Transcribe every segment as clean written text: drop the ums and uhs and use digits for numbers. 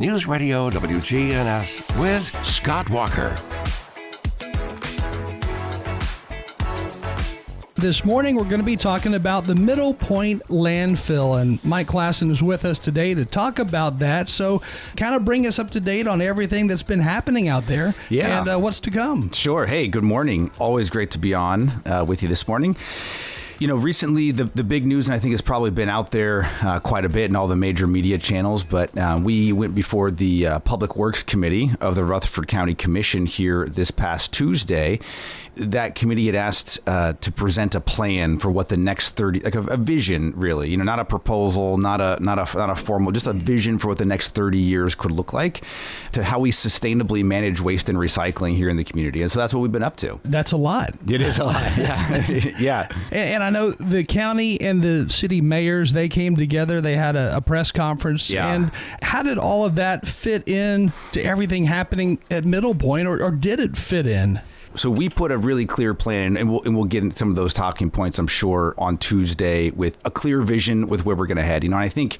News Radio WGNS with Scott Walker. This morning, we're going to be talking about the Middle Point landfill, and Mike Classen is with us today to talk about that. So kind of bring us up to date on everything that's been happening out there and what's to come. Sure. Hey, good morning. Always great to be on with you this morning. You know, recently the big news, and I think it's probably been out there quite a bit in all the major media channels, but we went before the Public Works Committee of the Rutherford County Commission here this past Tuesday. That committee had asked to present a plan for what the next 30, like a vision, really, you know, not a proposal, not a formal, just a vision for what the next 30 years could look like, to how we sustainably manage waste and recycling here in the community. And so that's what we've been up to. That's a lot. It is a lot. Yeah. Yeah. And I know the county and the city mayors, they came together. They had a press conference. Yeah. And how did all of that fit in to everything happening at Middle Point, or did it fit in? So we put a really clear plan, and we'll get into some of those talking points, I'm sure, on Tuesday, with a clear vision with where we're going to head. You know, I think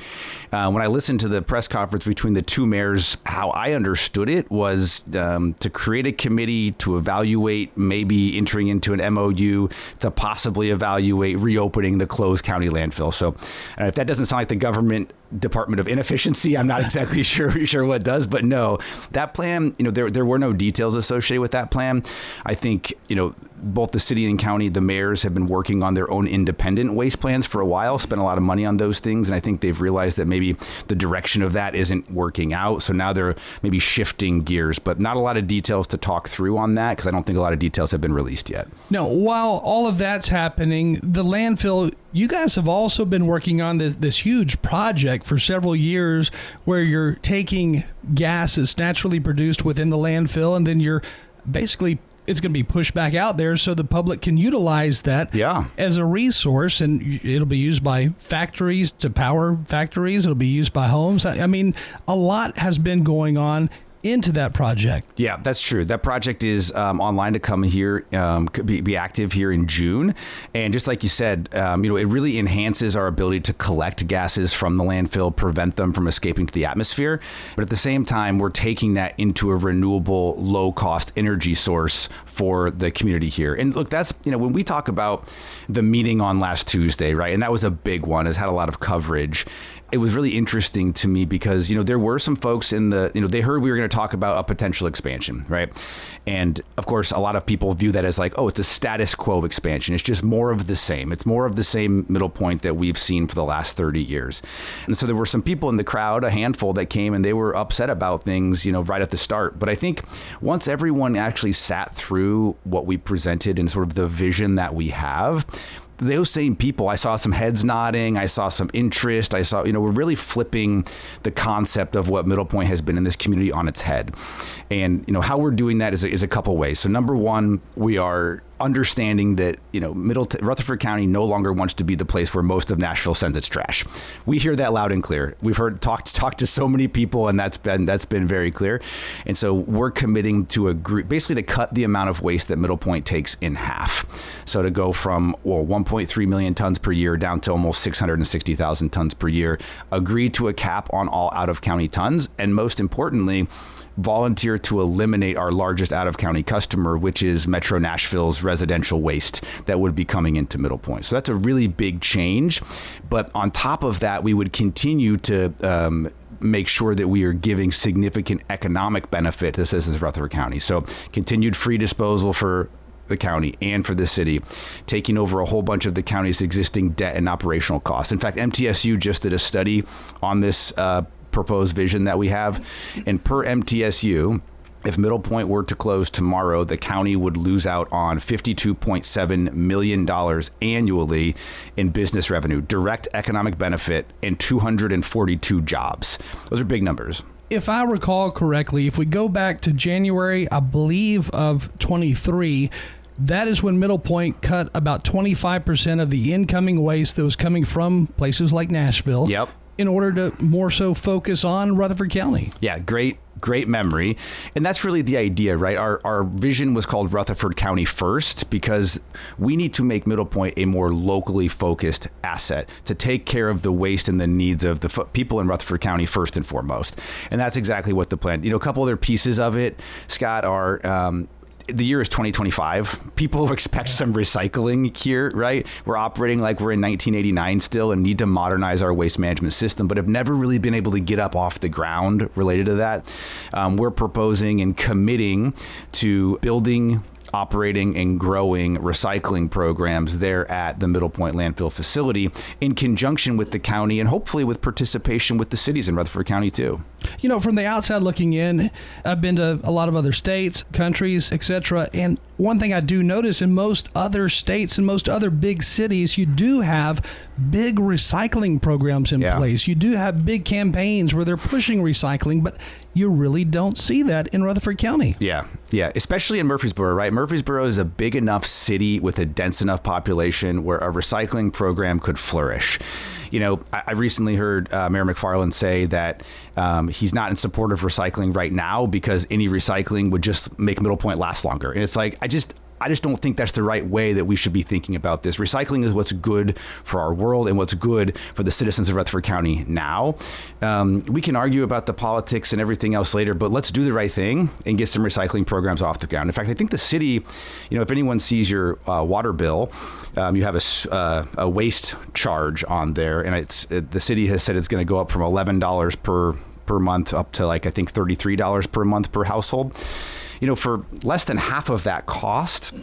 when I listened to the press conference between the two mayors, how I understood it was to create a committee to evaluate maybe entering into an MOU to possibly evaluate reopening the closed county landfill. So if that doesn't sound like the government Department of Inefficiency, I'm not exactly sure what does, but no, that plan, you know, there were no details associated with that plan. I think, you know, both the city and county, the mayors have been working on their own independent waste plans for a while, spent a lot of money on those things. And I think they've realized that maybe the direction of that isn't working out. So now they're maybe shifting gears, but not a lot of details to talk through on that, because I don't think a lot of details have been released yet. No, while all of that's happening, the landfill, you guys have also been working on this huge project for several years where you're taking gas that's naturally produced within the landfill, and then you're basically, it's going to be pushed back out there so the public can utilize that as a resource, and it'll be used by factories to power factories. It'll be used by homes. I mean, a lot has been going on into that project. Yeah, that's true. That project is online to come here, could be active here in June. And just like you said, you know, it really enhances our ability to collect gases from the landfill, prevent them from escaping to the atmosphere. But at the same time, we're taking that into a renewable, low cost energy source for the community here. And look, that's, you know, when we talk about the meeting on last Tuesday, right? And that was a big one. It's had a lot of coverage. It was really interesting to me because, you know, there were some folks in the, you know, they heard we were going to talk about a potential expansion, right? And of course, a lot of people view that as like, oh, it's a status quo expansion. It's just more of the same. It's more of the same Middle Point that we've seen for the last 30 years. And so there were some people in the crowd, a handful, that came and they were upset about things, you know, right at the start. But I think once everyone actually sat through what we presented and sort of the vision that we have, those same people, I saw some heads nodding. I saw some interest. I saw, you know, we're really flipping the concept of what Middle Point has been in this community on its head. And, you know, how we're doing that is a couple ways. So number one, we are understanding that, you know, Rutherford County no longer wants to be the place where most of Nashville sends its trash. We hear that loud and clear. We've heard talked to so many people, and that's been very clear. And so we're committing to agree, basically to cut the amount of waste that Middle Point takes in half. So to go from 1.3 million tons per year down to almost 660,000 tons per year, agree to a cap on all out of county tons, and most importantly, volunteer to eliminate our largest out-of-county customer, which is Metro Nashville's residential waste that would be coming into Middle Point. So that's a really big change. But on top of that, we would continue to make sure that we are giving significant economic benefit to citizens of Rutherford County. So continued free disposal for the county and for the city, taking over a whole bunch of the county's existing debt and operational costs. In fact, MTSU just did a study on this proposed vision that we have, and per MTSU, if Middle Point were to close tomorrow, the county would lose out on $52.7 million annually in business revenue, direct economic benefit, and 242 jobs. Those are big numbers. If I recall correctly, if we go back to January, I believe, of 23, that is when Middle Point cut about 25% of the incoming waste that was coming from places like Nashville. Yep. in order to more so focus on Rutherford County. Yeah, great memory. And that's really the idea, right? Our vision was called Rutherford County First because we need to make Middle Point a more locally focused asset to take care of the waste and the needs of the people in Rutherford County first and foremost. And that's exactly what the plan, a couple other pieces of it, Scott, are the year is 2025. People expect some recycling here, right? We're operating like we're in 1989 still and need to modernize our waste management system, but have never really been able to get up off the ground related to that. We're proposing and committing to building, operating, and growing recycling programs there at the Middle Point landfill facility in conjunction with the county and hopefully with participation with the cities in Rutherford County too. From the outside looking in, I've been to a lot of other states, countries, etc. And one thing I do notice in most other states and most other big cities, you do have big recycling programs in place. You do have big campaigns where they're pushing recycling, but you really don't see that in Rutherford County. Yeah, especially in Murfreesboro, right? Murfreesboro is a big enough city with a dense enough population where a recycling program could flourish. I recently heard Mayor McFarland say that he's not in support of recycling right now because any recycling would just make Middle Point last longer. And it's like, I just don't think that's the right way that we should be thinking about this. Recycling is what's good for our world and what's good for the citizens of Rutherford County now. We can argue about the politics and everything else later, but let's do the right thing and get some recycling programs off the ground. In fact, I think the city, if anyone sees your water bill, you have a waste charge on there, and the city has said it's going to go up from $11 per month up to I think $33 per month per household. For less than half of that cost,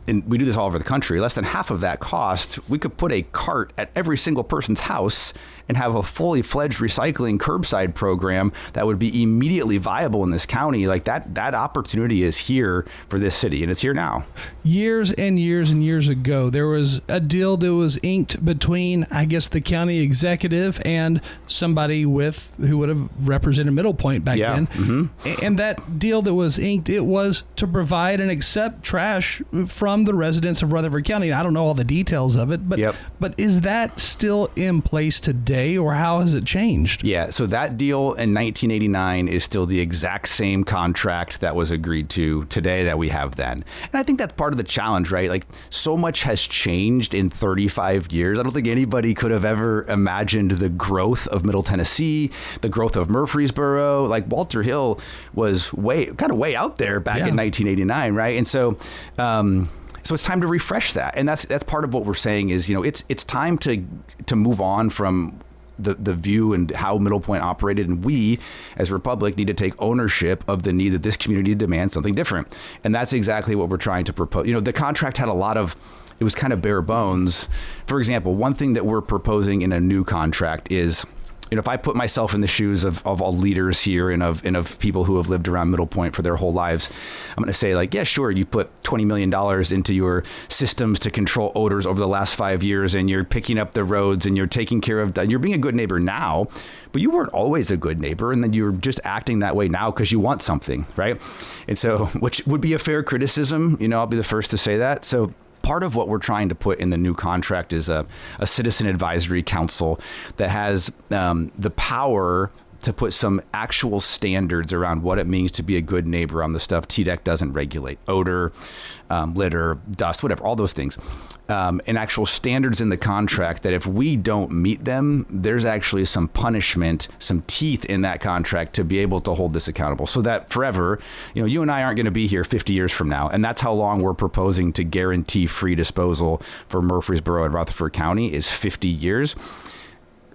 and we do this all over the country, less than half of that cost, we could put a cart at every single person's house and have a fully fledged recycling curbside program that would be immediately viable in this county. Like that opportunity is here for this city, and it's here now. Years and years and years ago, there was a deal that was inked between, I guess, the county executive and somebody who would have represented Middle Point back then. Mm-hmm. And that deal that was inked, it was to provide and accept trash from the residents of Rutherford County. I don't know all the details of it, but is that still in place today, or how has it changed? Yeah, so that deal in 1989 is still the exact same contract that was agreed to today that we have then. And I think that's part of the challenge, right? Like, so much has changed in 35 years. I don't think anybody could have ever imagined the growth of Middle Tennessee, the growth of Murfreesboro. Like, Walter Hill was way out there back in 1989, right? And so it's time to refresh that. And that's part of what we're saying is, it's time to move on from the view and how Middle Point operated. And we, as Republic, need to take ownership of the need that this community demands something different. And that's exactly what we're trying to propose. The contract had it was kind of bare bones. For example, one thing that we're proposing in a new contract is, if I put myself in the shoes of all leaders here and of people who have lived around Middle Point for their whole lives, I'm going to say, like, yeah, sure, you put $20 million into your systems to control odors over the last 5 years, and you're picking up the roads, and you're taking care of, you're being a good neighbor now, but you weren't always a good neighbor, and then you're just acting that way now because you want something, right? And so, which would be a fair criticism, I'll be the first to say that. So part of what we're trying to put in the new contract is a citizen advisory council that has the power to put some actual standards around what it means to be a good neighbor on the stuff TDEC doesn't regulate: odor, litter, dust, whatever, all those things. And actual standards in the contract that if we don't meet them, there's actually some punishment, some teeth in that contract to be able to hold this accountable, so that forever, you and I aren't going to be here 50 years from now. And that's how long we're proposing to guarantee free disposal for Murfreesboro and Rutherford County is 50 years.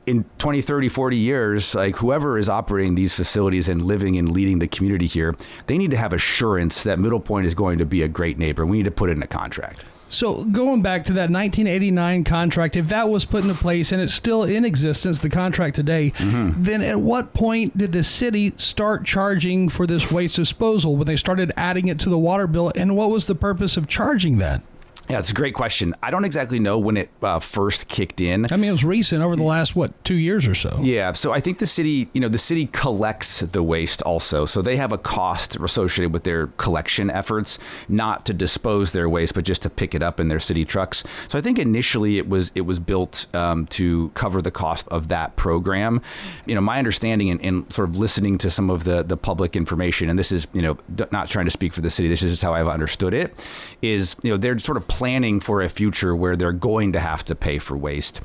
In 20, 30, 40 years, like, whoever is operating these facilities and living and leading the community here, they need to have assurance that Middle Point is going to be a great neighbor. We need to put it in a contract. So going back to that 1989 contract, if that was put into place and it's still in existence, the contract today, then at what point did the city start charging for this waste disposal when they started adding it to the water bill? And what was the purpose of charging that? Yeah, it's a great question. I don't exactly know when it first kicked in. I mean, it was recent over the last, 2 years or so? Yeah. So I think the city collects the waste also. So they have a cost associated with their collection efforts, not to dispose their waste, but just to pick it up in their city trucks. So I think initially it was built to cover the cost of that program. My understanding in sort of listening to some of the public information, and this is, not trying to speak for the city, this is just how I've understood it, is, they're sort of planning for a future where they're going to have to pay for waste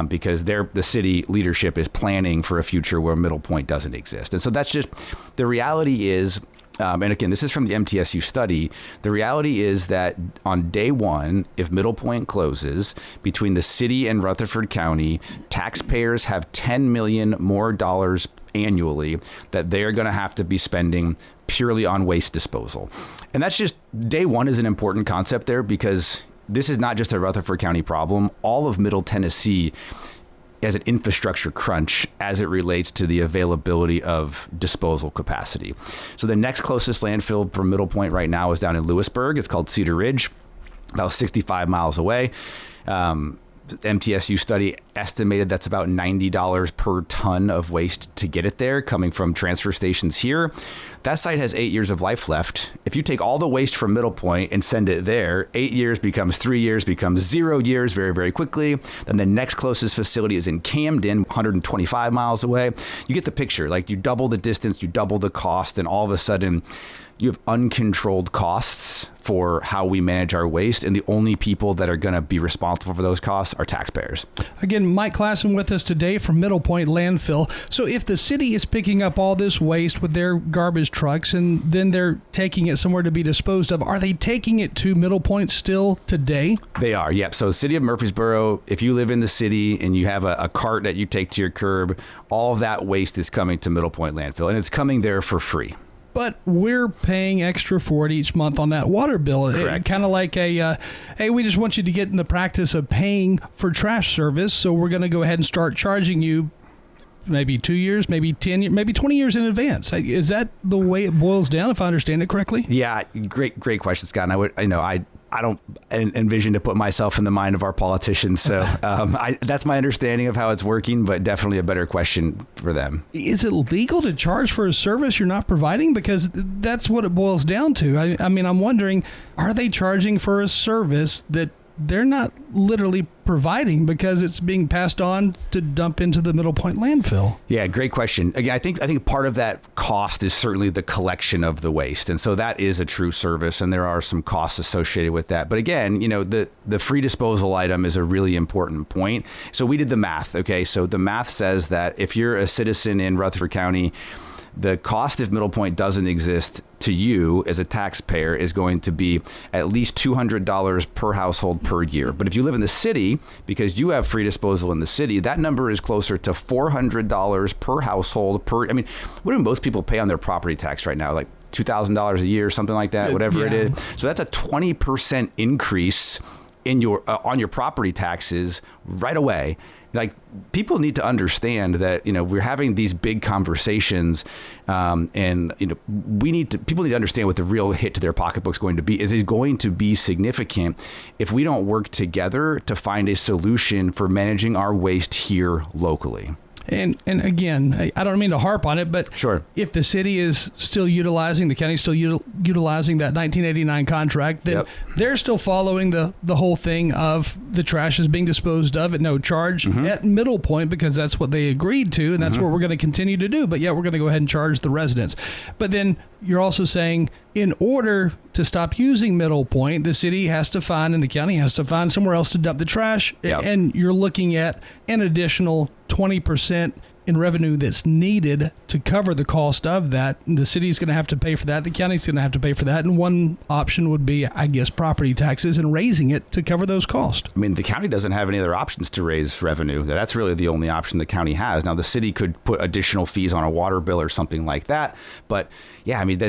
because the city leadership is planning for a future where Middle Point doesn't exist. And so that's just the reality is. And again, this is from the MTSU study. The reality is that on day one, if Middle Point closes, between the city and Rutherford County, taxpayers have $10 million more annually that they're going to have to be spending purely on waste disposal. And that's just day one is an important concept there because this is not just a Rutherford County problem. All of Middle Tennessee as an infrastructure crunch as it relates to the availability of disposal capacity. So the next closest landfill from Middle Point right now is down in Lewisburg. It's called Cedar Ridge, about 65 miles away. MTSU study estimated that's about $90 per ton of waste to get it there, coming from transfer stations here. That site has 8 years of life left. If you take all the waste from Middle Point and send it there, 8 years becomes 3 years, becomes 0 years very, very quickly. Then the next closest facility is in Camden, 125 miles away. You get the picture. Like, you double the distance, you double the cost, and all of a sudden you have uncontrolled costs for how we manage our waste, and the only people that are going to be responsible for those costs are taxpayers. Again, Mike Classen with us today from Middle Point Landfill. So if the city is picking up all this waste with their garbage trucks and then they're taking it somewhere to be disposed of, are they taking it to Middle Point still today? They are, yep. So City of Murfreesboro, if you live in the city and you have a cart that you take to your curb, all of that waste is coming to Middle Point Landfill, and it's coming there for free. But we're paying extra for it each month on that water bill. Kind of like hey, we just want you to get in the practice of paying for trash service, so we're going to go ahead and start charging you maybe 2 years, maybe 10 years, maybe 20 years in advance. Is that the way it boils down, if I understand it correctly? Yeah, great question, Scott. And I don't envision to put myself in the mind of our politicians. So that's my understanding of how it's working, but definitely a better question for them. Is it legal to charge for a service you're not providing? Because that's what it boils down to. I mean, I'm wondering, are they charging for a service that they're not literally providing because it's being passed on to dump into the Middle Point landfill? Yeah, great question. Again, I think part of that cost is certainly the collection of the waste. And so that is a true service, and there are some costs associated with that. But again, the free disposal item is a really important point. So we did the math. Okay, so the math says that if you're a citizen in Rutherford County, the cost if Middle Point doesn't exist to you as a taxpayer is going to be at least $200 per household per year. But if you live in the city, because you have free disposal in the city, that number is closer to $400 per household per. I mean, what do most people pay on their property tax right now? Like $2,000 a year, something like that, whatever it is. So that's a 20% increase in your on your property taxes right away. Like, people need to understand that, we're having these big conversations, and, people need to understand what the real hit to their pocketbook is going to be. Is it going to be significant if we don't work together to find a solution for managing our waste here locally? And again, I don't mean to harp on it, but sure, if the city is still utilizing, the county's still utilizing that 1989 contract, then they're still following the whole thing of the trash is being disposed of at no charge at Middle Point, because that's what they agreed to, and that's what we're going to continue to do. But we're going to go ahead and charge the residents. But then you're also saying, in order to stop using Middle Point, the city has to find, and the county has to find somewhere else to dump the trash. And you're looking at an additional 20% in revenue that's needed to cover the cost of that. The city's going to have to pay for that. The county's going to have to pay for that. And one option would be, I guess, property taxes and raising it to cover those costs. I mean, the county doesn't have any other options to raise revenue. That's really the only option the county has. Now, the city could put additional fees on a water bill or something like that. But I mean,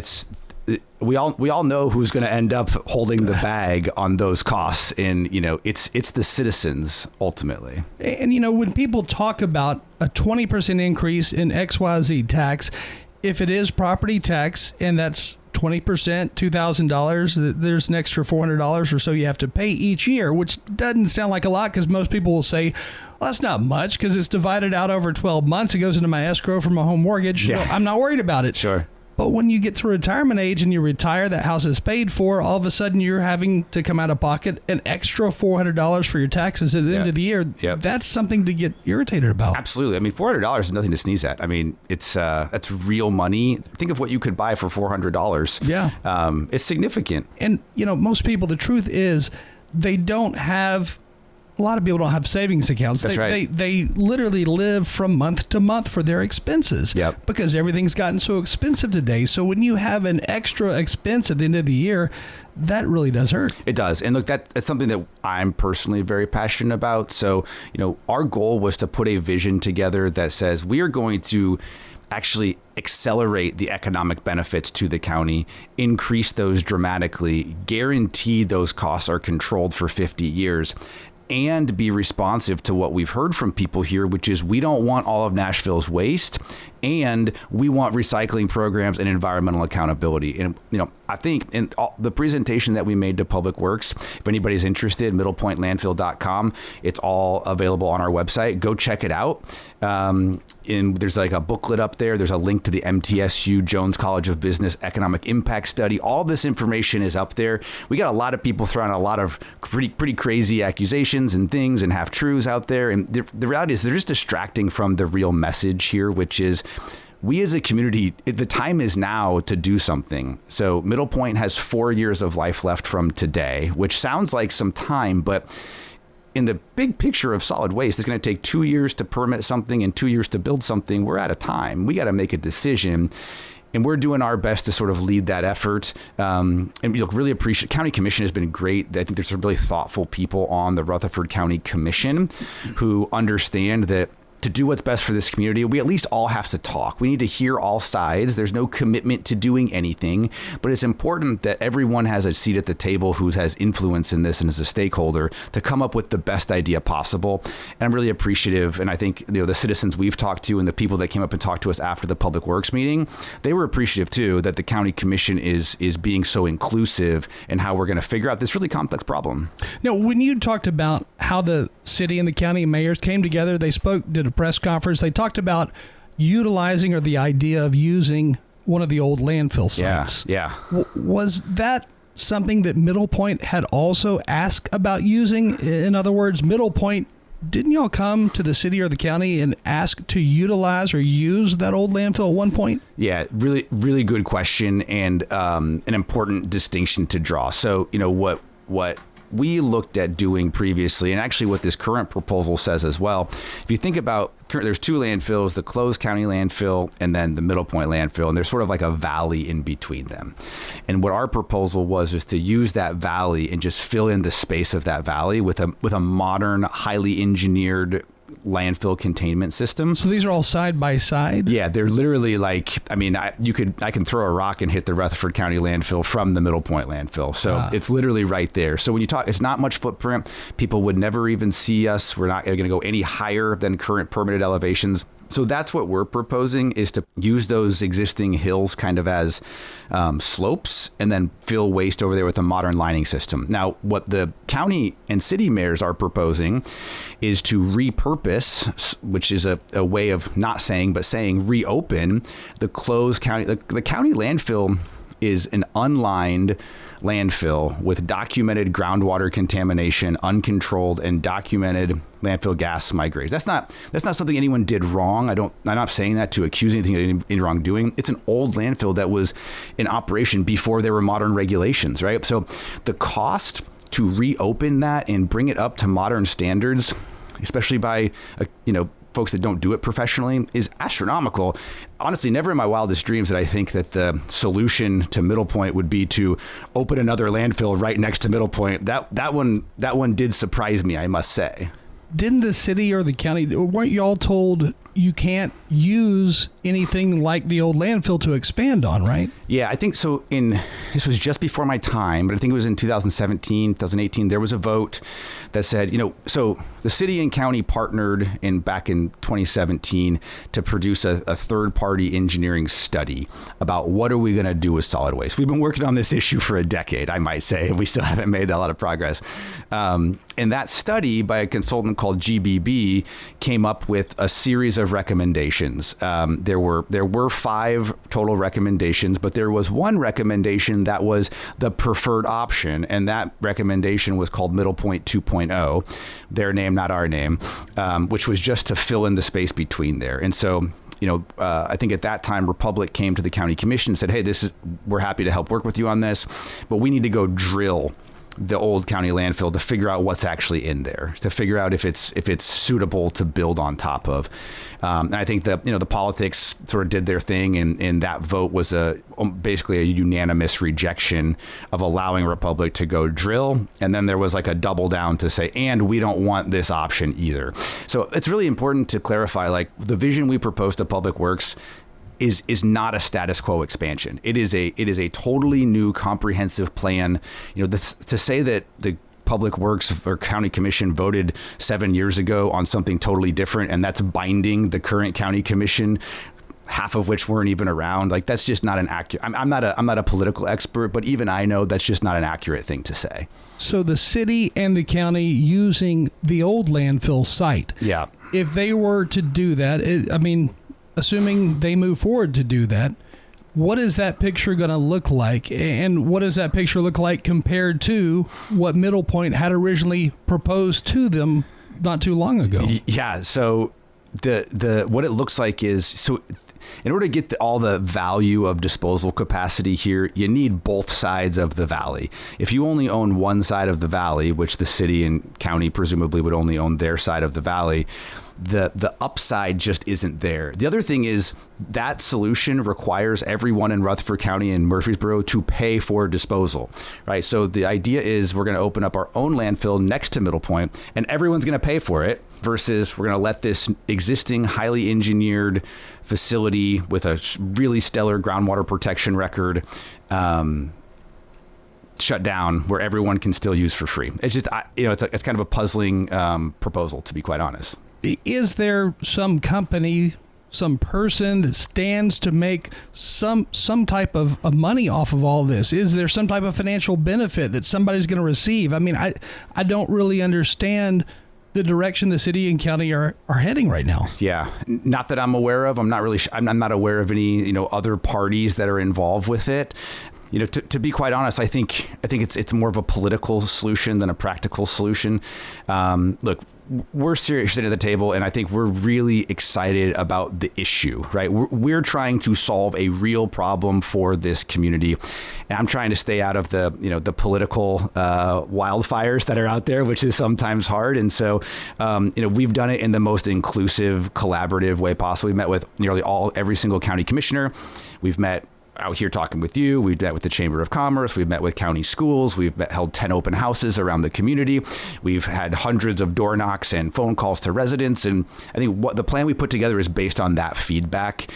we all know who's going to end up holding the bag on those costs, and it's the citizens ultimately. And when people talk about a 20% increase in XYZ tax, if it is property tax and that's 20%, $2,000. There's an extra $400 or so you have to pay each year, which doesn't sound like a lot because most people will say, well, that's not much because it's divided out over 12 months. It goes into my escrow for my home mortgage. Yeah. So I'm not worried about it. Sure. But when you get to retirement age and you retire, that house is paid for, all of a sudden you're having to come out of pocket an extra $400 for your taxes at the end of the year. Yep. That's something to get irritated about. Absolutely. I mean, $400 is nothing to sneeze at. I mean, that's real money. Think of what you could buy for $400. Yeah. It's significant. And, most people, the truth is they don't have... A lot of people don't have savings accounts. That's right. They literally live from month to month for their expenses. Yep. Because everything's gotten so expensive today. So when you have an extra expense at the end of the year, that really does hurt. It does. And look, that's something that I'm personally very passionate about. So, our goal was to put a vision together that says we are going to actually accelerate the economic benefits to the county, increase those dramatically, guarantee those costs are controlled for 50 years. And be responsive to what we've heard from people here, which is we don't want all of Nashville's waste, and we want recycling programs and environmental accountability. And, I think in the presentation that we made to Public Works, if anybody's interested, middlepointlandfill.com, it's all available on our website. Go check it out. And there's like a booklet up there. There's a link to the MTSU Jones College of Business Economic Impact Study. All this information is up there. We got a lot of people throwing a lot of pretty crazy accusations and things and half truths out there. And the reality is they're just distracting from the real message here, which is we as a community, the time is now to do something. So Middle Point has 4 years of life left from today, which sounds like some time, but in the big picture of solid waste, it's going to take 2 years to permit something and 2 years to build something. We're out of time. We got to make a decision. And we're doing our best to sort of lead that effort. And we really appreciate, County Commission has been great. I think there's some really thoughtful people on the Rutherford County Commission who understand that to do what's best for this community, we at least all have to talk. We need to hear all sides. There's no commitment to doing anything, but it's important that everyone has a seat at the table who has influence in this and is a stakeholder to come up with the best idea possible. And I'm really appreciative. And I think the citizens we've talked to and the people that came up and talked to us after the Public Works meeting, they were appreciative too that the County Commission is being so inclusive in how we're going to figure out this really complex problem. Now, when you talked about how the city and the county mayors came together, they did a press conference. They talked about utilizing or the idea of using one of the old landfill sites. Yeah. Was that something that Middle Point had also asked about using? In other words, Middle Point, didn't y'all come to the city or the county and ask to utilize or use that old landfill at one point? Yeah, really, really good question and an important distinction to draw. So, what we looked at doing previously, and actually what this current proposal says as well, if you think about, there's two landfills, the closed county landfill and then the Middle Point landfill, and there's sort of like a valley in between them. And what our proposal was is to use that valley and just fill in the space of that valley with a modern, highly engineered landfill containment system. So these are all side by side? Yeah, they're literally like, I can throw a rock and hit the Rutherford County landfill from the Middle Point landfill. So it's literally right there. So when you talk, it's not much footprint. People would never even see us. We're not going to go any higher than current permitted elevations. So that's what we're proposing, is to use those existing hills kind of as slopes and then fill waste over there with a modern lining system. Now, what the county and city mayors are proposing is to repurpose, which is a way of not saying, but saying reopen the closed county. The county landfill is an unlined landfill with documented groundwater contamination, uncontrolled and documented landfill gas migration. That's not something anyone did wrong. I'm not saying that to accuse anything of any wrongdoing. It's an old landfill that was in operation before there were modern regulations, right? So the cost to reopen that and bring it up to modern standards, especially by folks that don't do it professionally, is astronomical. Honestly, never in my wildest dreams did I think that the solution to Middle Point would be to open another landfill right next to Middle Point. That one did surprise me, I must say. Didn't the city or the county, weren't y'all told you can't use anything like the old landfill to expand on, right? Yeah, I think so. This was just before my time, but I think it was in 2017, 2018. There was a vote that said, so the city and county partnered back in 2017 to produce a third-party engineering study about what are we going to do with solid waste. We've been working on this issue for a decade, I might say, and we still haven't made a lot of progress. And that study by a consultant called GBB came up with a series of recommendations. There were 5 total recommendations, but there was one recommendation that was the preferred option, and that recommendation was called Middle Point 2.0, their name, not our name, which was just to fill in the space between there. And so, I think at that time, Republic came to the county commission and said, hey, we're happy to help work with you on this, but we need to go drill the old county landfill to figure out what's actually in there, to figure out if it's suitable to build on top of. And I think that, the politics sort of did their thing, and that vote was basically a unanimous rejection of allowing Republic to go drill. And then there was like a double down to say, and we don't want this option either. So it's really important to clarify, like, the vision we propose to Public Works is not a status quo expansion. It is a totally new comprehensive plan. To say that the Public Works or County Commission voted 7 years ago on something totally different, and that's binding the current County Commission, half of which weren't even around. Like, that's just not an accurate. I'm not a political expert, but even I know that's just not an accurate thing to say. So the city and the county using the old landfill site. Yeah. If they were to do that, assuming they move forward to do that, what is that picture going to look like? And what does that picture look like compared to what Middle Point had originally proposed to them not too long ago? Yeah. So the what it looks like is, so in order to get all the value of disposal capacity here, you need both sides of the valley. If you only own one side of the valley, which the city and county presumably would only own their side of the valley, the upside just isn't there. The other thing is that solution requires everyone in Rutherford County and Murfreesboro to pay for disposal, right? So the idea is we're going to open up our own landfill next to Middle Point, and everyone's going to pay for it, versus we're going to let this existing highly engineered facility with a really stellar groundwater protection record shut down, where everyone can still use for free. It's just, it's kind of a puzzling proposal, to be quite honest. Is there some company, some person that stands to make some type of money off of all this? Is there some type of financial benefit that somebody's going to receive? I mean, I don't really understand the direction the city and county are heading right now. Yeah, not that I'm aware of. I'm not aware of any other parties that are involved with it. To be quite honest, I think it's more of a political solution than a practical solution. Look, we're serious sitting at the table, and I think we're really excited about the issue, right? We're trying to solve a real problem for this community, and I'm trying to stay out of the political wildfires that are out there, which is sometimes hard. And so, we've done it in the most inclusive, collaborative way possible. We met with every single county commissioner. We've met out here talking with you. We've met with the Chamber of Commerce. We've met with county schools. We've held 10 open houses around the community. We've had hundreds of door knocks and phone calls to residents. And I think what the plan we put together is based on that feedback.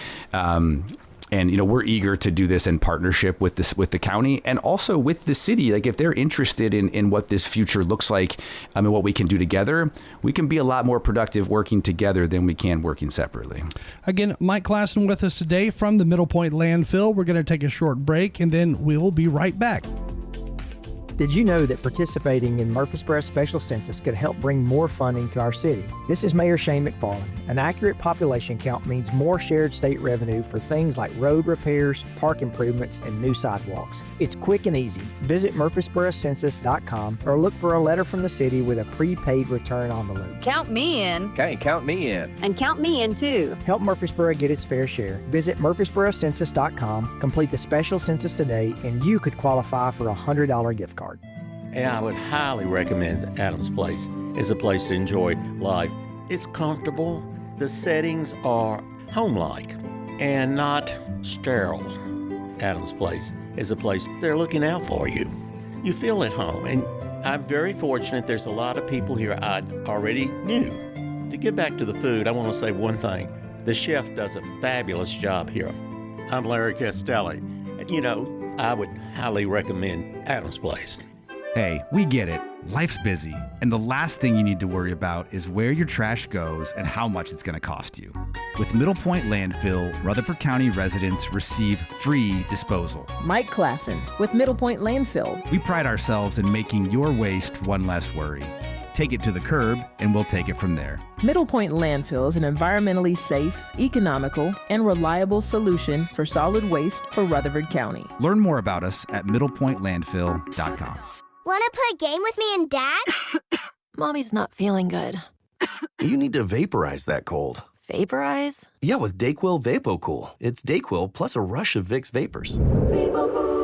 And we're eager to do this in partnership with the county and also with the city. Like, if they're interested in what this future looks like, and what we can do together, we can be a lot more productive working together than we can working separately. Again, Mike Classen with us today from the Middle Point Landfill. We're going to take a short break, and then we'll be right back. Did you know that participating in Murfreesboro's special census could help bring more funding to our city? This is Mayor Shane McFarland. An accurate population count means more shared state revenue for things like road repairs, park improvements, and new sidewalks. It's quick and easy. Visit murfreesborocensus.com or look for a letter from the city with a prepaid return envelope. Count me in. Okay, count me in. And count me in too. Help Murfreesboro get its fair share. Visit murfreesborocensus.com, complete the special census today, and you could qualify for a $100 gift card. And I would highly recommend Adams Place as a place to enjoy life. It's comfortable. The settings are home-like and not sterile. Adams Place is a place they're looking out for you. You feel at home, and I'm very fortunate there's a lot of people here I already knew. To get back to the food, I want to say one thing. The chef does a fabulous job here. I'm Larry Castelli. And I would highly recommend Adam's Place. Hey, we get it. Life's busy, and the last thing you need to worry about is where your trash goes and how much it's going to cost you. With Middle Point Landfill, Rutherford County residents receive free disposal. Mike Classen with Middle Point Landfill. We pride ourselves in making your waste one less worry. Take it to the curb, and we'll take it from there. Middle Point Landfill is an environmentally safe, economical, and reliable solution for solid waste for Rutherford County. Learn more about us at middlepointlandfill.com. Want to play a game with me and Dad? Mommy's not feeling good. You need to vaporize that cold. Vaporize? Yeah, with DayQuil VapoCool. It's DayQuil plus a rush of Vicks vapors. Whoa.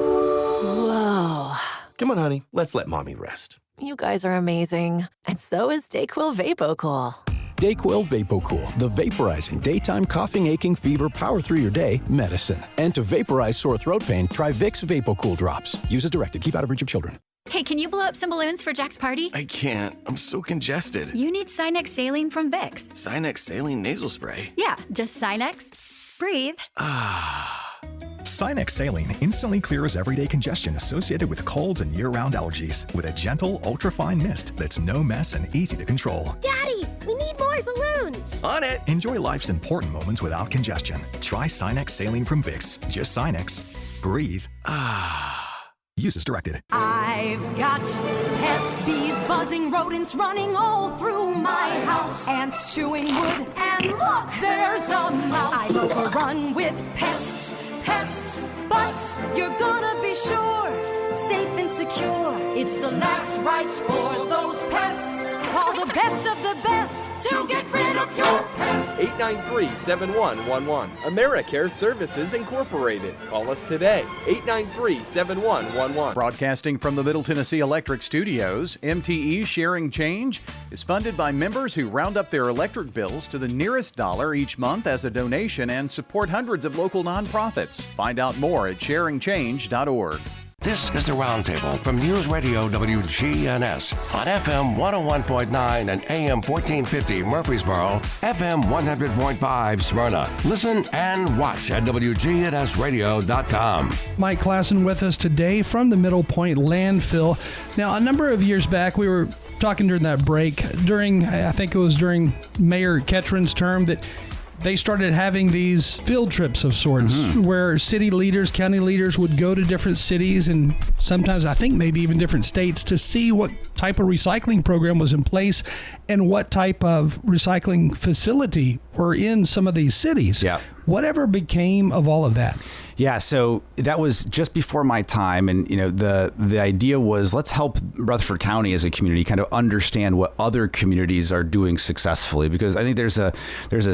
Come on, honey. Let's let Mommy rest. You guys are amazing. And so is DayQuil VapoCool. DayQuil VapoCool, the vaporizing daytime coughing, aching, fever, power through your day medicine. And to vaporize sore throat pain, try Vicks VapoCool drops. Use as directed. Keep out of reach of children. Hey, can you blow up some balloons for Jack's party? I can't. I'm so congested. You need Sinex Saline from Vicks. Sinex Saline nasal spray? Yeah, just Sinex. Breathe. Sinex Saline instantly clears everyday congestion associated with colds and year-round allergies with a gentle, ultra-fine mist that's no mess and easy to control. Daddy, we need more balloons. On it. Enjoy life's important moments without congestion. Try Sinex Saline from Vicks. Just Sinex. Breathe. Use as directed. I've got pests, bees, buzzing, rodents running all through my house. Ants chewing wood, and look, there's a mouse. I'm overrun with pests, but you're gonna be sure, safe and secure. It's the last rites for those pests. Call the best of the best to get rid of your pests. 893-7111. AmeriCare Services Incorporated. Call us today. 893-7111. Broadcasting from the Middle Tennessee Electric Studios, MTE Sharing Change is funded by members who round up their electric bills to the nearest dollar each month as a donation and support hundreds of local nonprofits. Find out more at sharingchange.org. This is the Roundtable from News Radio WGNS on FM 101.9 and AM 1450 Murfreesboro, FM 100.5 Smyrna. Listen and watch at WGNSradio.com. Mike Classen with us today from the Middle Point Landfill. Now, a number of years back, we were talking during that break, I think it was during Mayor Ketron's term, that they started having these field trips of sorts where city leaders, county leaders would go to different cities and sometimes I think maybe even different states to see what type of recycling program was in place and what type of recycling facility were in some of these cities. Yeah. Whatever became of all of that? Yeah, so that was just before my time, and the idea was let's help Rutherford County as a community kind of understand what other communities are doing successfully, because I think there's a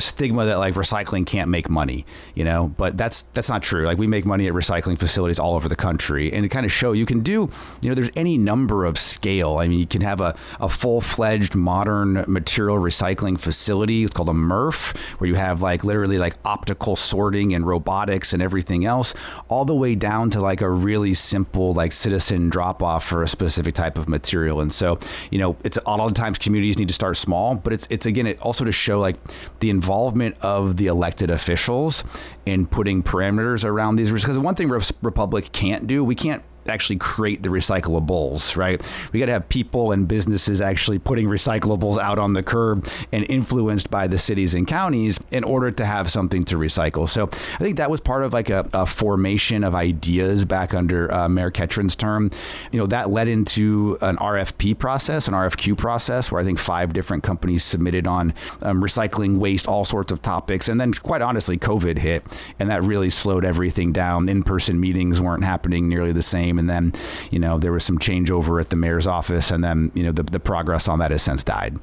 stigma that like recycling can't make money, but that's not true. Like we make money at recycling facilities all over the country, and to kind of show you can do, there's any number of scale. I mean, you can have a full-fledged modern material recycling facility. It's called a MRF, where you have like literally like optical sorting and robotics and everything else, all the way down to like a really simple like citizen drop off for a specific type of material. And so, it's a lot of times communities need to start small, but it's again, it also to show like the involvement of the elected officials in putting parameters around these, because the one thing Republic can't do, we can't actually create the recyclables, right? We got to have people and businesses actually putting recyclables out on the curb and influenced by the cities and counties in order to have something to recycle. So I think that was part of like a formation of ideas back under Mayor Ketron's term. That led into an RFP process, an RFQ process, where I think 5 different companies submitted on recycling, waste, all sorts of topics. And then quite honestly, COVID hit, and that really slowed everything down. In-person meetings weren't happening nearly the same. And then, there was some changeover at the mayor's office, and then, the progress on that has since died.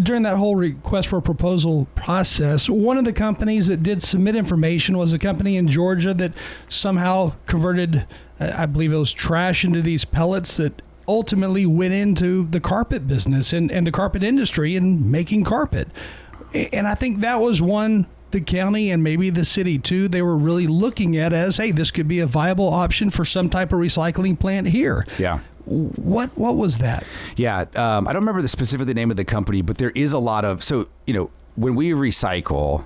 During that whole request for proposal process, one of the companies that did submit information was a company in Georgia that somehow converted, I believe it was trash, into these pellets that ultimately went into the carpet business and the carpet industry and making carpet. And I think that was one the county and maybe the city too, they were really looking at as, hey, this could be a viable option for some type of recycling plant here. Yeah. What was that? Yeah. I don't remember specifically the name of the company, but there is a lot of, when we recycle,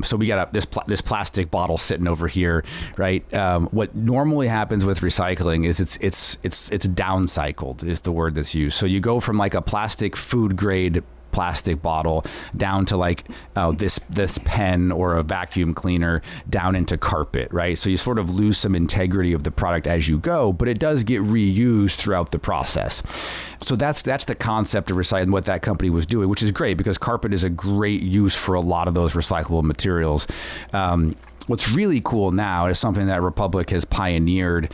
so we got this plastic bottle sitting over here, right? What normally happens with recycling is it's downcycled is the word that's used. So you go from like a plastic food grade plastic bottle down to like this pen or a vacuum cleaner down into carpet, right? So you sort of lose some integrity of the product as you go, but it does get reused throughout the process. So that's the concept of recycling, what that company was doing, which is great because carpet is a great use for a lot of those recyclable materials. What's really cool now is something that Republic has pioneered.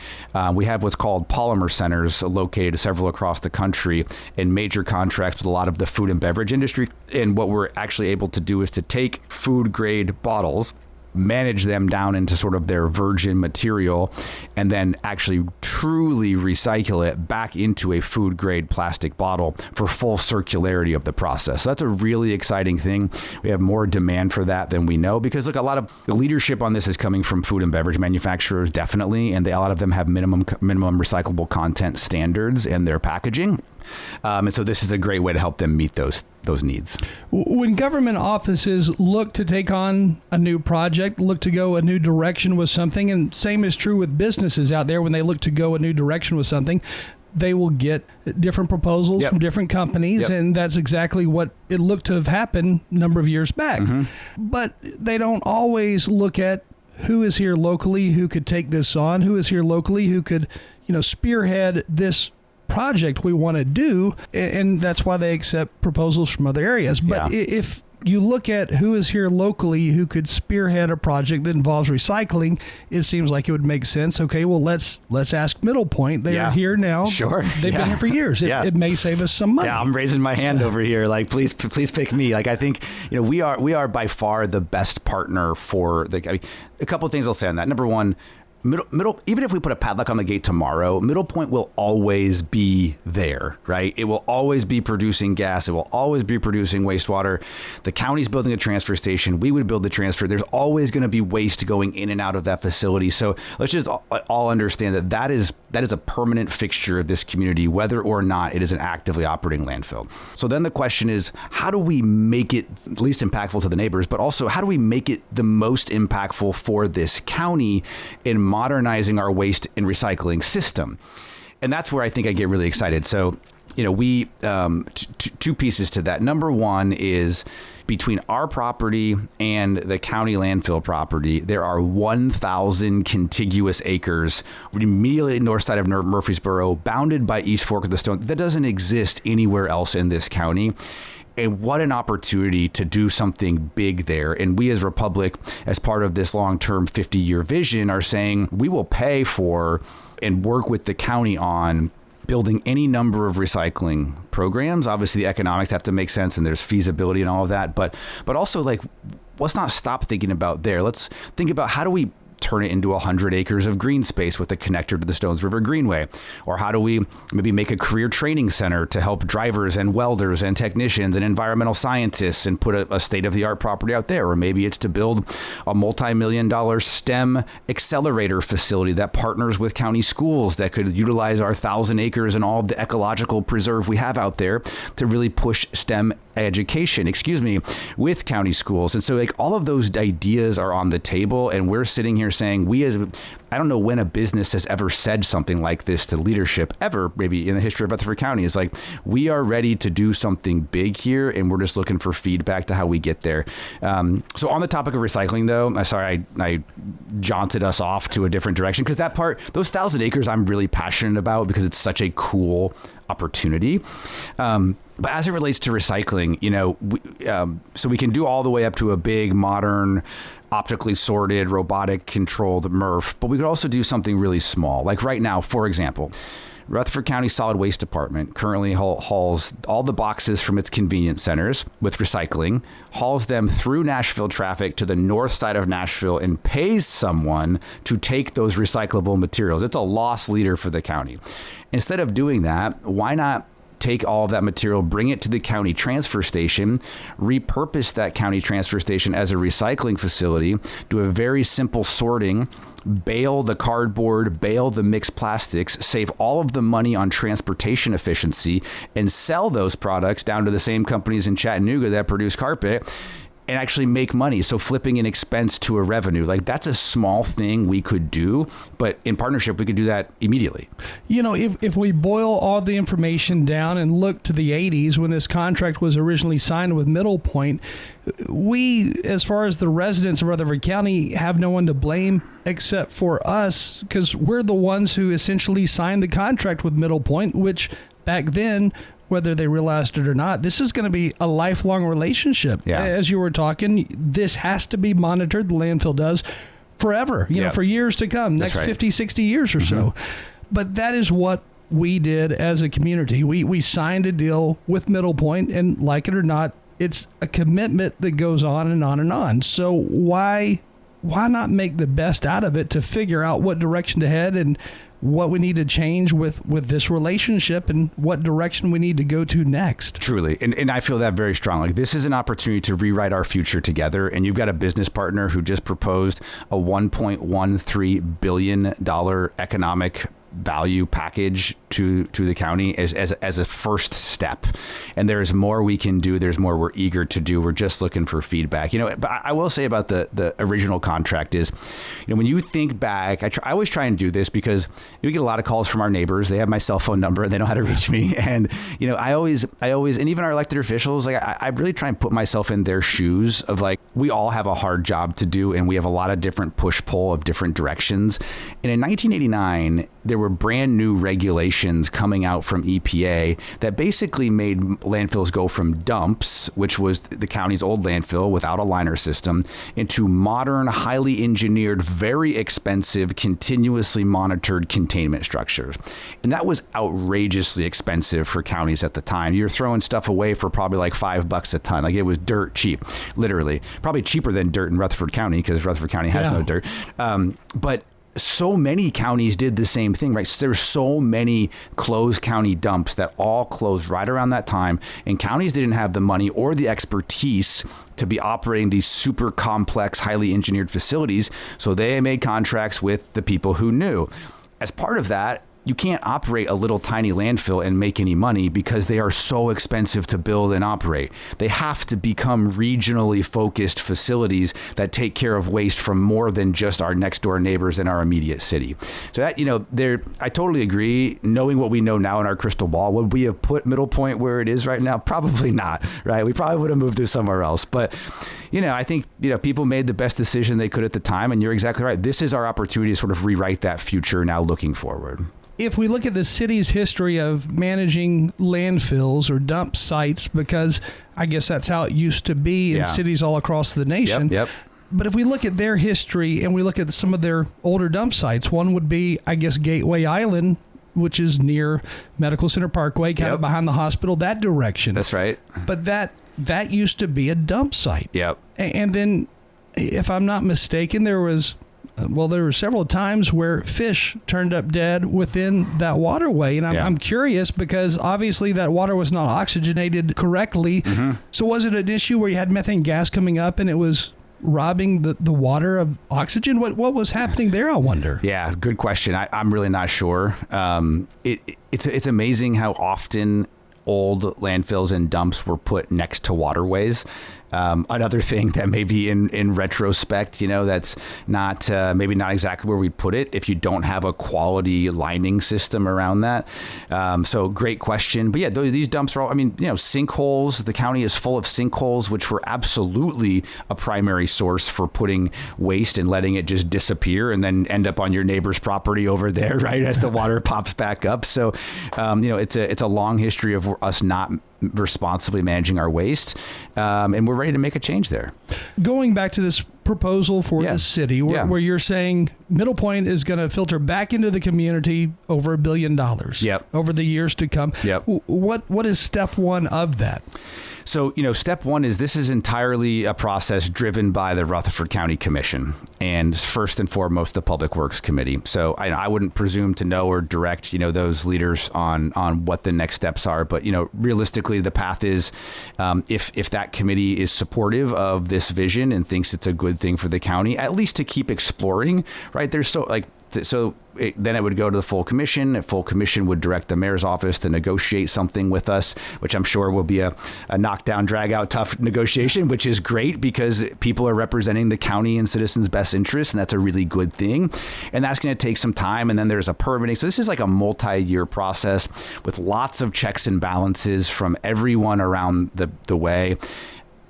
We have what's called polymer centers located several across the country in major contracts with a lot of the food and beverage industry. And what we're actually able to do is to take food grade bottles, manage them down into sort of their virgin material, and then actually truly recycle it back into a food grade plastic bottle for full circularity of the process. So that's a really exciting thing. We have more demand for that than we know because look, a lot of the leadership on this is coming from food and beverage manufacturers, definitely, and a lot of them have minimum recyclable content standards in their packaging. And so this is a great way to help them meet those needs. When government offices look to take on a new project, look to go a new direction with something, and same is true with businesses out there when they look to go a new direction with something, they will get different proposals from different companies, and that's exactly what it looked to have happened a number of years back. But they don't always look at who is here locally who could take this on, who is here locally who could, spearhead this project we want to do, and that's why they accept proposals from other areas. But if you look at who is here locally who could spearhead a project that involves recycling, it seems like it would make sense. Okay, well, let's ask Middle Point. They are here now. Sure. They've been here for years. It may save us some money. Yeah, I'm raising my hand over here. Like, please pick me. Like, I think, we are by far the best partner for a couple of things I'll say on that. Number one, Middle, even if we put a padlock on the gate tomorrow, Middle Point will always be there, right? It will always be producing gas. It will always be producing wastewater. The county's building a transfer station. We would build the transfer. There's always going to be waste going in and out of that facility. So let's just all understand that is a permanent fixture of this community, whether or not it is an actively operating landfill. So then the question is, how do we make it least impactful to the neighbors, but also how do we make it the most impactful for this county in modernizing our waste and recycling system? And that's where I think I get really excited. So, we two pieces to that. Number one is between our property and the county landfill property, there are 1,000 contiguous acres immediately north side of Murfreesboro, bounded by East Fork of the Stone. That doesn't exist anywhere else in this county. And what an opportunity to do something big there. And we as Republic, as part of this long-term 50-year vision, are saying we will pay for and work with the county on building any number of recycling programs. Obviously, the economics have to make sense and there's feasibility and all of that. But also, let's not stop thinking about there. Let's think about how do we turn it into 100 acres of green space with a connector to the Stones River Greenway? Or how do we maybe make a career training center to help drivers and welders and technicians and environmental scientists and put a state-of-the-art property out there? Or maybe it's to build a multi-million-dollar STEM accelerator facility that partners with county schools that could utilize our 1,000 acres and all of the ecological preserve we have out there to really push STEM education, with county schools. And so all of those ideas are on the table, and we're sitting here saying I don't know when a business has ever said something like this to leadership ever, maybe in the history of Rutherford County. It's like, we are ready to do something big here, and we're just looking for feedback to how we get there. So on the topic of recycling, though, I jaunted us off to a different direction because those 1,000 acres I'm really passionate about because it's such a cool opportunity. But as it relates to recycling, so we can do all the way up to a big, modern, optically sorted, robotic controlled MRF, but we could also do something really small. Like right now, for example, Rutherford County Solid Waste Department currently hauls all the boxes from its convenience centers with recycling, hauls them through Nashville traffic to the north side of Nashville, and pays someone to take those recyclable materials. It's a loss leader for the county. Instead of doing that, why not take all of that material, bring it to the county transfer station, repurpose that county transfer station as a recycling facility, do a very simple sorting, bale the cardboard, bale the mixed plastics, save all of the money on transportation efficiency, and sell those products down to the same companies in Chattanooga that produce carpet. and actually make money. So flipping an expense to a revenue, like that's a small thing we could do, but in partnership, we could do that immediately. You know, if we boil all the information down and look to the 80s when this contract was originally signed with Middle Point, we, as far as the residents of Rutherford County, have no one to blame except for us, because we're the ones who essentially signed the contract with Middle Point, which back then, whether they realized it or not, this is going to be a lifelong relationship. Yeah. As you were talking, this has to be monitored. The landfill does forever, you know, for years to come, next 50, 60 years or so. But that is what we did as a community. We signed a deal with Middle Point, and like it or not, it's a commitment that goes on and on and on. So why not make the best out of it to figure out what direction to head and what we need to change with this relationship and what direction we need to go to next. Truly. And I feel that very strongly. This is an opportunity to rewrite our future together. And you've got a business partner who just proposed a $1.13 billion economic value package to the county as a first step. And there's more we can do. There's more we're eager to do. We're just looking for feedback. You know, but I will say about the original contract is, you know, when you think back, I always try and do this because we get a lot of calls from our neighbors. They have my cell phone number and they know how to reach me. And, you know, I always, and even our elected officials, like I really try and put myself in their shoes of like, we all have a hard job to do and we have a lot of different push pull of different directions. And in 1989, there were brand new regulations coming out from EPA that basically made landfills go from dumps, which was the county's old landfill without a liner system, into modern, highly engineered, very expensive, continuously monitored containment structures. And that was outrageously expensive for counties at the time. You're throwing stuff away for probably like $5 a ton. Like it was dirt cheap, literally. Probably cheaper than dirt in Rutherford County because Rutherford County has no dirt. But so many counties did the same thing, right? So there's so many closed county dumps that all closed right around that time. And counties didn't have the money or the expertise to be operating these super complex, highly engineered facilities. So they made contracts with the people who knew. As part of that, you can't operate a little tiny landfill and make any money because they are so expensive to build and operate. They have to become regionally focused facilities that take care of waste from more than just our next door neighbors in our immediate city. So that, you know, I totally agree. Knowing what we know now in our crystal ball, would we have put Middle Point where it is right now? Probably not, right? We probably would have moved it somewhere else. But, you know, I think, you know, people made the best decision they could at the time. And you're exactly right. This is our opportunity to sort of rewrite that future now looking forward. If we look at the city's history of managing landfills or dump sites, because I guess that's how it used to be in cities all across the nation. Yep. But if we look at their history and we look at some of their older dump sites, one would be, I guess, Gateway Island, which is near Medical Center Parkway, kind of behind the hospital, that direction. That's right. But that used to be a dump site. Yep. And then, if I'm not mistaken, there were several times where fish turned up dead within that waterway. And I'm curious because obviously that water was not oxygenated correctly. Mm-hmm. So was it an issue where you had methane gas coming up and it was robbing the water of oxygen? What was happening there, I wonder? Yeah, good question. I'm really not sure. It's amazing how often old landfills and dumps were put next to waterways. Another thing that maybe in retrospect, you know, that's not maybe not exactly where we put it if you don't have a quality lining system around that. So great question. But yeah, these dumps are all, I mean, you know, sinkholes. The county is full of sinkholes, which were absolutely a primary source for putting waste and letting it just disappear and then end up on your neighbor's property over there, right, as the water pops back up. So, you know, it's a long history of us not responsibly managing our waste, and we're ready to make a change there. Going back to this proposal for the city, where you're saying Middle Point is going to filter back into the community over $1 billion over the years to come. What is step one of that? So, you know, step one is this is entirely a process driven by the Rutherford County Commission and first and foremost, the Public Works Committee. So I wouldn't presume to know or direct, you know, those leaders on what the next steps are. But, you know, realistically, the path is if that committee is supportive of this vision and thinks it's a good thing for the county, at least to keep exploring, right? There's then it would go to the full commission. The full commission would direct the mayor's office to negotiate something with us, which I'm sure will be a knockdown, drag out, tough negotiation, which is great because people are representing the county and citizens' best interests. And that's a really good thing. And that's going to take some time. And then there's a permitting. So this is like a multi-year process with lots of checks and balances from everyone around the way.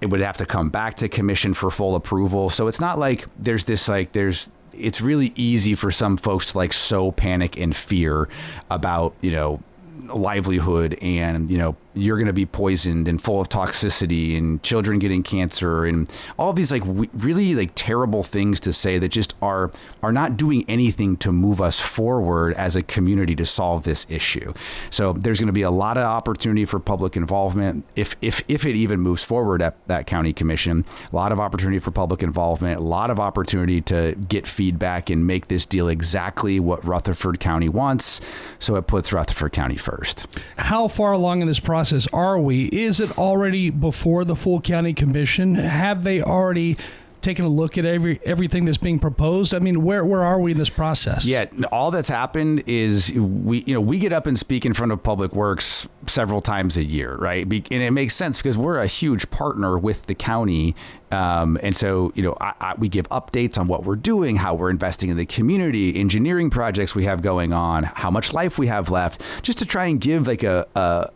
It would have to come back to commission for full approval. So it's not like it's really easy for some folks to like sow panic and fear about, livelihood and, you're going to be poisoned and full of toxicity and children getting cancer and all these like really like terrible things to say that just are not doing anything to move us forward as a community to solve this issue. So there's going to be a lot of opportunity for public involvement if it even moves forward at that county commission. A lot of opportunity for public involvement, a lot of opportunity to get feedback and make this deal exactly what Rutherford County wants. So it puts Rutherford County first. How far along in this process are we? Is it already before the full county commission? Have they already taken a look at everything that's being proposed? I mean, where are we in this process? Yeah, all that's happened is we get up and speak in front of Public Works several times a year, right? And it makes sense because we're a huge partner with the county. And so, we give updates on what we're doing, how we're investing in the community, engineering projects we have going on, how much life we have left, just to try and give like a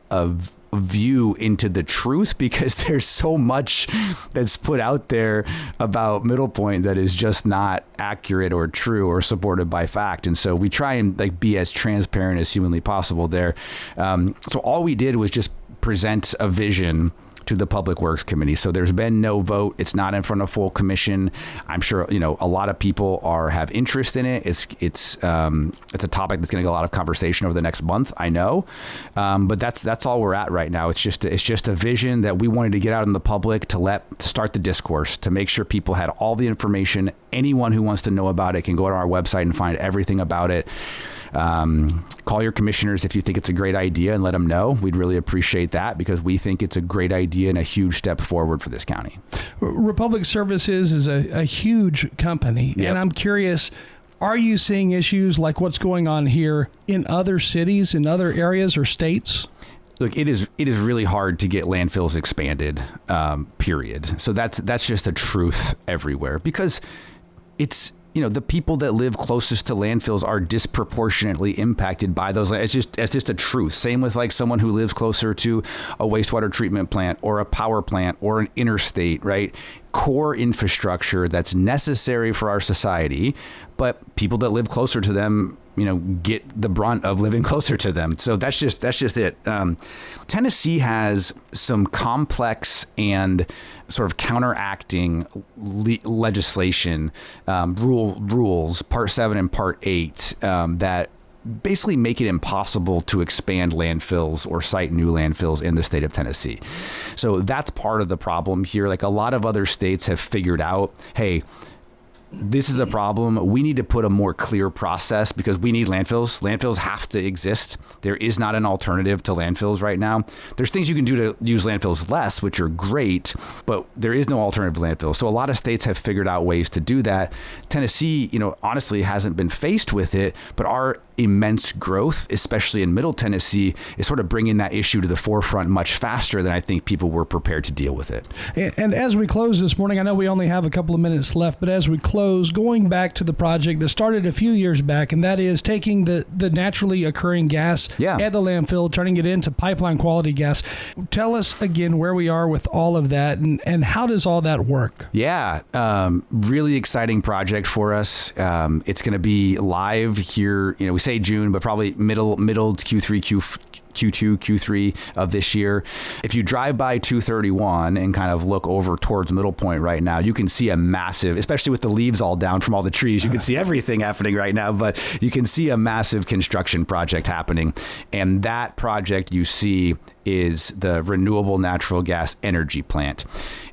view into the truth, because there's so much that's put out there about Middle Point that is just not accurate or true or supported by fact. And so we try and like be as transparent as humanly possible there. So all we did was just present a vision to the Public Works Committee. So there's been no vote. It's not in front of full commission. I'm sure, a lot of people have interest in it. It's a topic that's going to get a lot of conversation over the next month, I know. But that's all we're at right now. It's just a vision that we wanted to get out in the public to start the discourse, to make sure people had all the information. Anyone who wants to know about it can go to our website and find everything about it. Call your commissioners if you think it's a great idea and let them know. We'd really appreciate that because we think it's a great idea and a huge step forward for this county. Republic Services is a huge company. Yep. And I'm curious, are you seeing issues like what's going on here in other cities, in other areas or states? Look, it is really hard to get landfills expanded, period. So that's just a truth everywhere because it's, the people that live closest to landfills are disproportionately impacted by those. It's just a truth. Same with like someone who lives closer to a wastewater treatment plant or a power plant or an interstate, right? Core infrastructure that's necessary for our society, but people that live closer to them, get the brunt of living closer to them. So that's just it. Tennessee has some complex and sort of counteracting legislation, rules, Part 7 and Part 8, that basically make it impossible to expand landfills or site new landfills in the state of Tennessee. So that's part of the problem here. Like a lot of other states have figured out, hey, this is a problem. We need to put a more clear process because we need landfills. Landfills have to exist. There is not an alternative to landfills right now. There's things you can do to use landfills less, which are great, but there is no alternative to landfills. So a lot of states have figured out ways to do that. Tennessee, honestly hasn't been faced with it, but our immense growth, especially in Middle Tennessee, is sort of bringing that issue to the forefront much faster than I think people were prepared to deal with it. And as we close this morning, I know we only have a couple of minutes left, but as we close, going back to the project that started a few years back, and that is taking the naturally occurring gas at the landfill, turning it into pipeline quality gas. Tell us again where we are with all of that and how does all that work? Yeah, really exciting project for us. It's going to be live here, we say June, but probably middle Q3, Q2, Q3 of this year. If you drive by 231 and kind of look over towards Middle Point right now, you can see a massive, especially with the leaves all down from all the trees, you can see everything happening right now, but you can see a massive construction project happening. And that project you see is the renewable natural gas energy plant.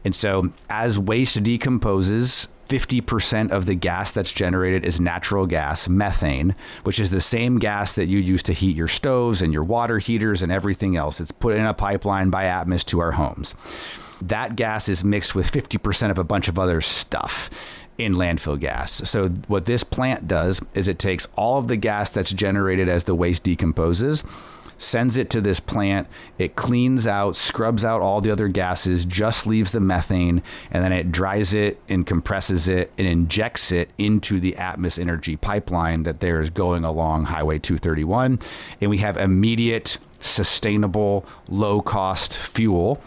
And so as waste decomposes, 50% of the gas that's generated is natural gas, methane, which is the same gas that you use to heat your stoves and your water heaters and everything else. It's put in a pipeline by Atmos to our homes. that gas is mixed with 50% of a bunch of other stuff in landfill gas. So what this plant does is it takes all of the gas that's generated as the waste decomposes, sends it to this plant, it cleans out, scrubs out all the other gases, just leaves the methane, and then it dries it and compresses it and injects it into the Atmos Energy pipeline that there is going along Highway 231. And we have immediate, sustainable, low-cost fuel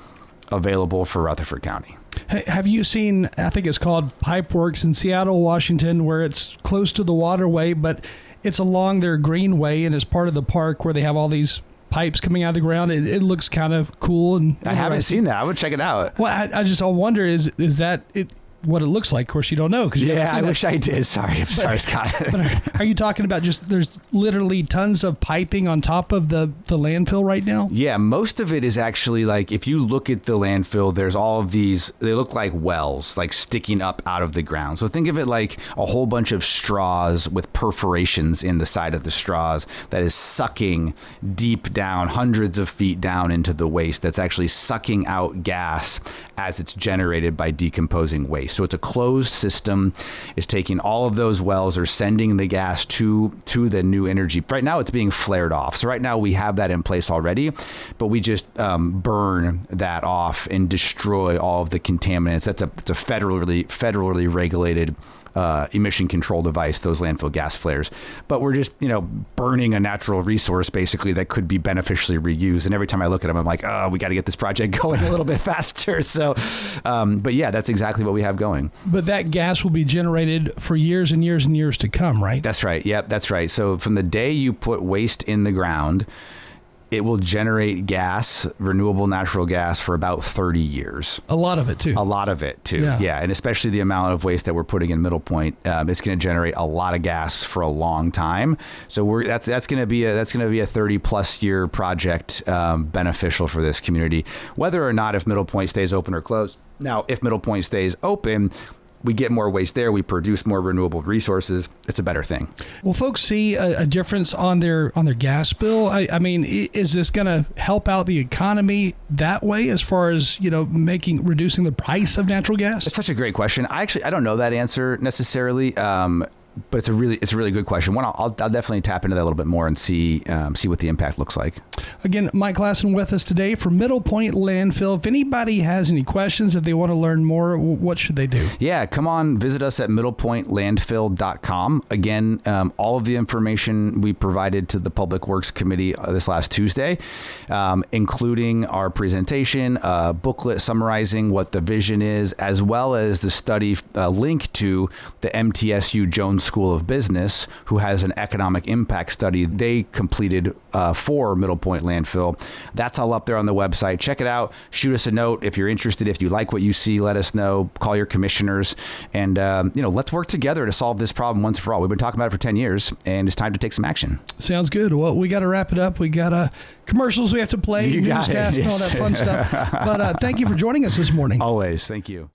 available for Rutherford County. Have you seen, I think it's called Pipeworks in Seattle, Washington, where it's close to the waterway, but it's along their greenway and it's part of the park where they have all these pipes coming out of the ground. It looks kind of cool. And I haven't seen that. I would check it out. Well, I wonder, is that it? What it looks like? Of course, you don't know. I wish I did. Sorry, Scott. But are you talking about there's literally tons of piping on top of the landfill right now? Yeah, most of it is actually like, if you look at the landfill, there's all of these, they look like wells, like sticking up out of the ground. So think of it like a whole bunch of straws with perforations in the side of the straws that is sucking deep down, hundreds of feet down into the waste, that's actually sucking out gas as it's generated by decomposing waste. So it's a closed system. It's taking all of those wells, or sending the gas to the new energy. Right now it's being flared off. So right now we have that in place already, but we just burn that off and destroy all of the contaminants. That's a federally regulated emission control device, those landfill gas flares. But we're just, burning a natural resource basically that could be beneficially reused. And every time I look at them, I'm like, oh, we got to get this project going a little bit faster. So, but yeah, that's exactly what we have going. But that gas will be generated for years and years and years to come, right? That's right. Yep, that's right. So from the day you put waste in the ground, it will generate gas, renewable natural gas, for about 30 years. A lot of it, too. Yeah. And especially the amount of waste that we're putting in Middle Point, it's going to generate a lot of gas for a long time. So that's going to be a 30+ year project, beneficial for this community, whether or not if Middle Point stays open or closed. Now, if Middle Point stays open, we get more waste there. We produce more renewable resources. It's a better thing. Will folks see a difference on their gas bill? I mean, is this going to help out the economy that way, as far as reducing the price of natural gas? It's such a great question. I don't know that answer necessarily. But it's a really good question. I'll definitely tap into that a little bit more and see what the impact looks like. Again, Mike Classen with us today from Middle Point Landfill. If anybody has any questions, if they want to learn more, what should they do? Yeah, come on, visit us at middlepointlandfill.com. Again, all of the information we provided to the Public Works Committee this last Tuesday, including our presentation, a booklet summarizing what the vision is, as well as the study link to the MTSU Jones School of Business, who has an economic impact study they completed for Middle Point Landfill. That's all up there on the website. Check it out. Shoot us a note if you're interested. If you like what you see, let us know. Call your commissioners, and let's work together to solve this problem once for all. We've been talking about it for 10 years, and it's time to take some action. Sounds good. Well, we got to wrap it up. We got commercials we have to play, newscast, and all that fun stuff. But thank you for joining us this morning. Always. Thank you.